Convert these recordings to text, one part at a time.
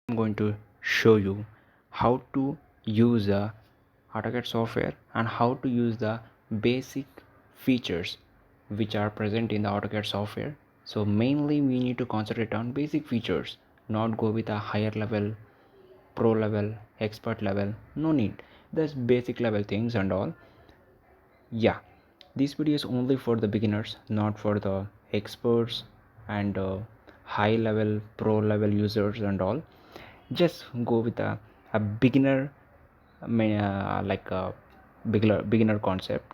I'm going to show you how to use the AutoCAD software and how to use the basic features which are present in the AutoCAD software. So mainly we need to concentrate on basic features, not go with a higher level, pro level, expert level. No need. There's basic level things and all. Yeah, this video is only for the beginners, not for the experts and high level, pro level users and all. Just go with a beginner like a beginner concept.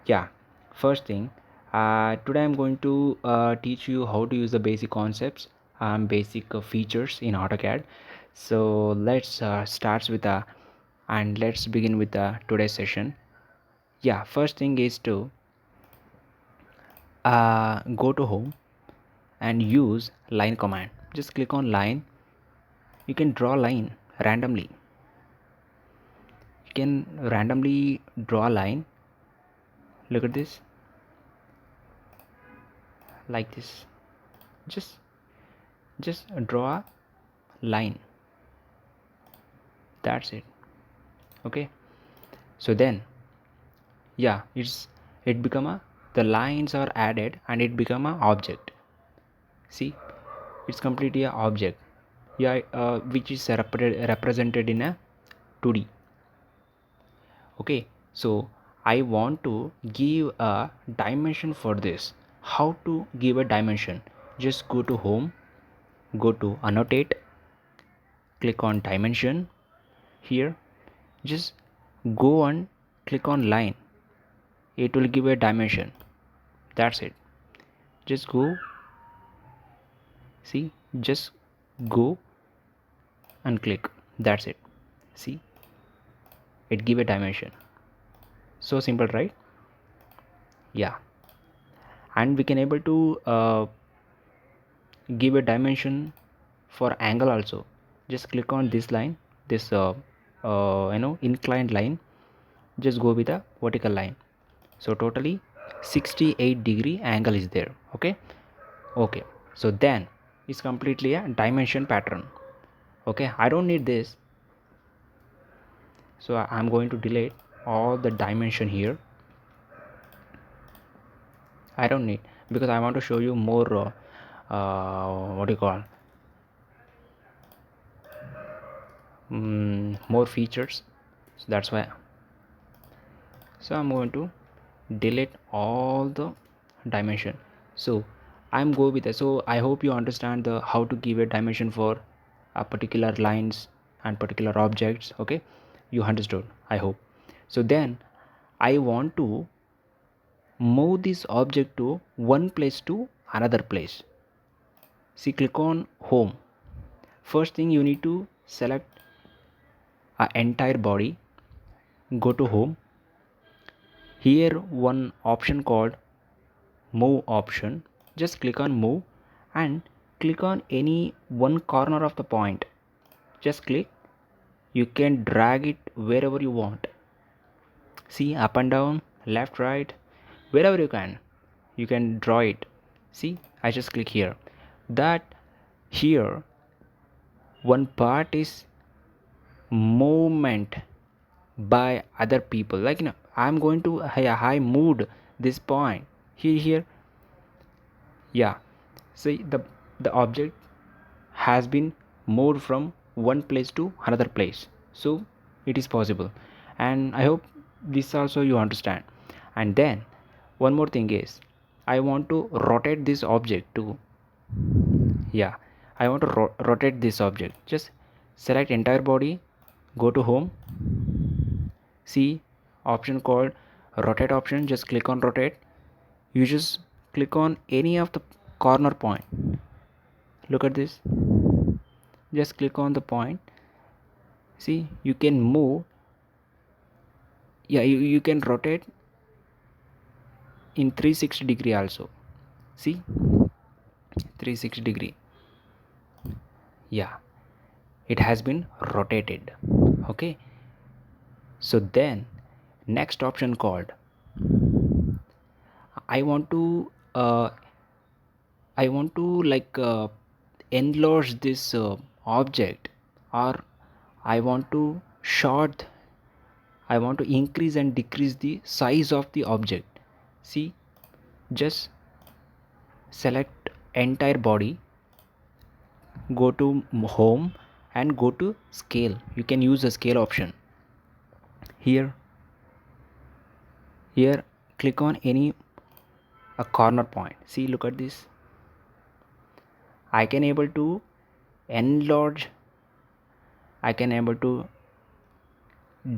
Yeah, first thing, today I'm going to teach you how to use the basic concepts and basic features in AutoCAD. So let's start with and let's begin with today's session. Yeah, first thing is to go to home and use line command. Just click on line. You can draw line randomly. You can randomly draw a line. Look at this, like this. just just draw a line. That's it. Okay, so then, yeah, it become a, the lines are added and it become a object. See, it's completely a object. Yeah, which is represented in a 2D. Okay, so I want to give a dimension for this. How to give a dimension? Just go to home, go to annotate, click on dimension. Here, just go and click on line. It will give a dimension. That's it. Just go, see, just go and click. That's it. See, it give a dimension. So simple, right? Yeah, and we can able to give a dimension for angle also. Just click on this line, this inclined line. Just go with a vertical line. So totally 68-degree angle is there. Okay, so then it's completely a dimension pattern. Okay, I don't need this, so I'm going to delete all the dimension here. I don't need, because I want to show you more what do you call, more features. So that's why, so I'm going to delete all the dimension. So I'm go with it. So I hope you understand the how to give a dimension for a particular lines and particular objects. Okay, you understood, I hope. So then I want to move this object to one place to another place. See, click on home. First thing, you need to select a entire body. Go to home. Here one option called move option. Just click on move and click on any one corner of the point. Just click. You can drag it wherever you want. See, up and down, left, right, wherever you can draw it. See, I just click here. That here one part is movement by other people, like, I'm going to high moved this point here. Yeah, see, the object has been moved from one place to another place, so it is possible. And I hope this also you understand. And then one more thing is, I want to rotate this object too. Yeah, I want to rotate this object. Just select entire body, go to home, see option called rotate option. Just click on rotate. You just click on any of the corner point. Look at this. Just click on the point. See, you can move. Yeah, you can rotate in 360 degree also. See, 360 degree. Yeah, it has been rotated. Okay, so then next option called, I want to like enlarge this object. or I want to short, I want to increase and decrease the size of the object. See, just select entire body, go to home and go to scale. You can use the scale option. Here click on any a corner point. See, look at this. I can able to enlarge, I can able to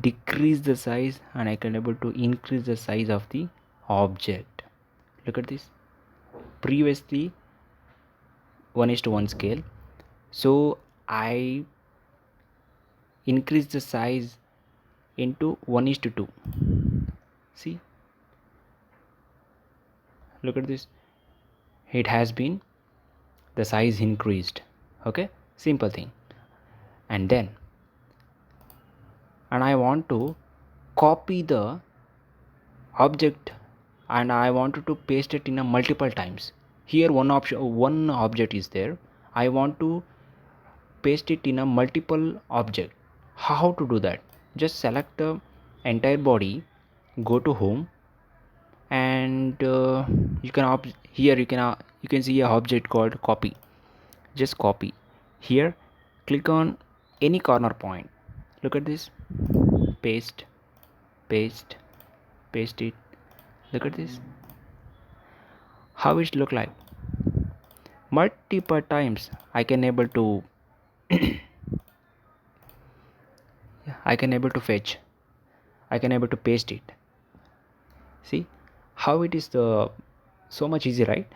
decrease the size, and I can able to increase the size of the object. Look at this. Previously 1:1 scale, so I increase the size into 1:2. See, look at this, it has been the size increased. Okay, simple thing. And I want to copy the object and I wanted to paste it in a multiple times. Here one object is there, I want to paste it in a multiple object. How to do that? Just select the entire body, go to home, and you can here you can see a object called copy. Just copy. Here click on any corner point. Look at this. Paste, paste, paste it. Look at this, how it look like. Multiple times I can able to I can able to fetch, I can able to paste it. See how it is so much easy, right?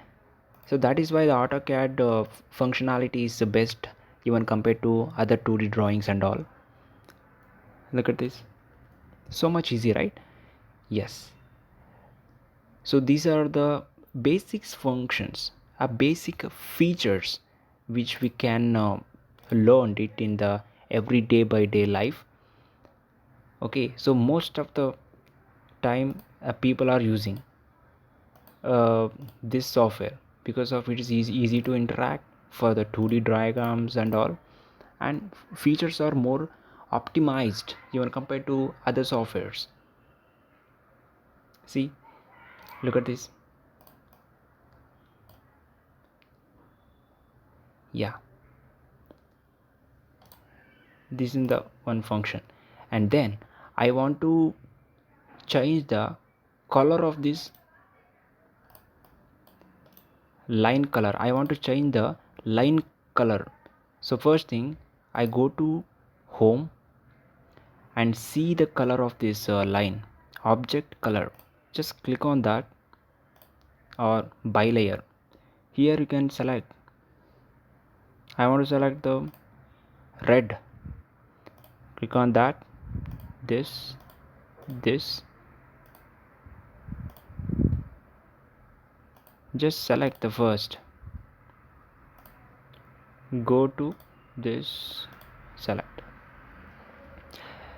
So that is why the AutoCAD functionality is the best even compared to other 2D drawings and all. Look at this, so much easy, right? Yes. So these are the basics functions, basic features which we can learn it in the everyday by day life. Okay, so most of the time people are using this software because of it is easy to interact for the 2D diagrams and all, and features are more optimized even compared to other softwares. See, look at this. Yeah, this is the one function. And then I want to change the color of this line color. I want to change the line color. So first thing, I go to home and see the color of this line, object color. Just click on that, or by layer. Here you can select, I want to select the red. Click on that, this, just select the first, go to this, select.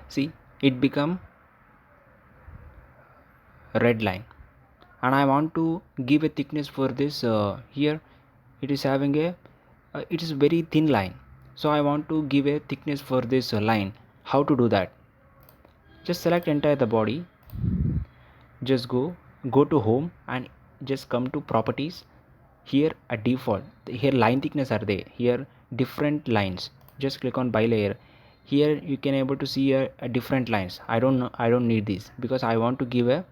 See, it become red line, and I want to give a thickness for this. Here it is having a it is very thin line, so I want to give a thickness for this line. How to do that? Just select entire the body, just go to home and just come to properties. Here a default, here line thickness are there, here different lines. Just click on by layer. Here you can able to see a different lines. I don't know, I don't need this because I want to give a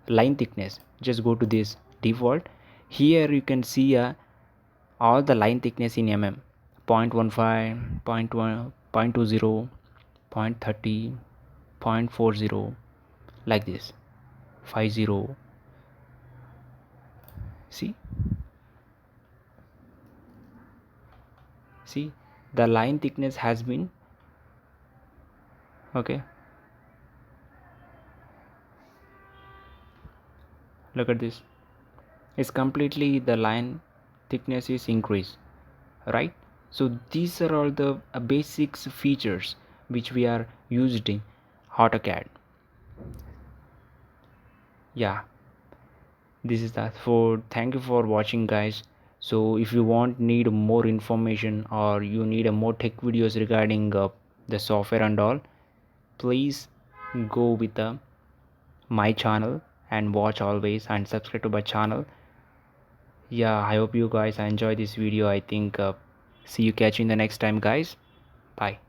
line thickness. Just go to this default. Here you can see all the line thickness in mm: 0.15, 0.1, 0.20, 0.30, 0.40, like this, 50. See, the line thickness has been okay. Look at this, it's completely the line thickness is increased, right? So these are all the basics features which we are used in AutoCAD. Yeah, this is that. For thank you for watching, guys. So if you need more information, or you need a more tech videos regarding the software and all, please go with my channel and watch always and subscribe to my channel. Yeah, I hope you guys enjoy this video. I think see you catch you in the next time, guys. Bye.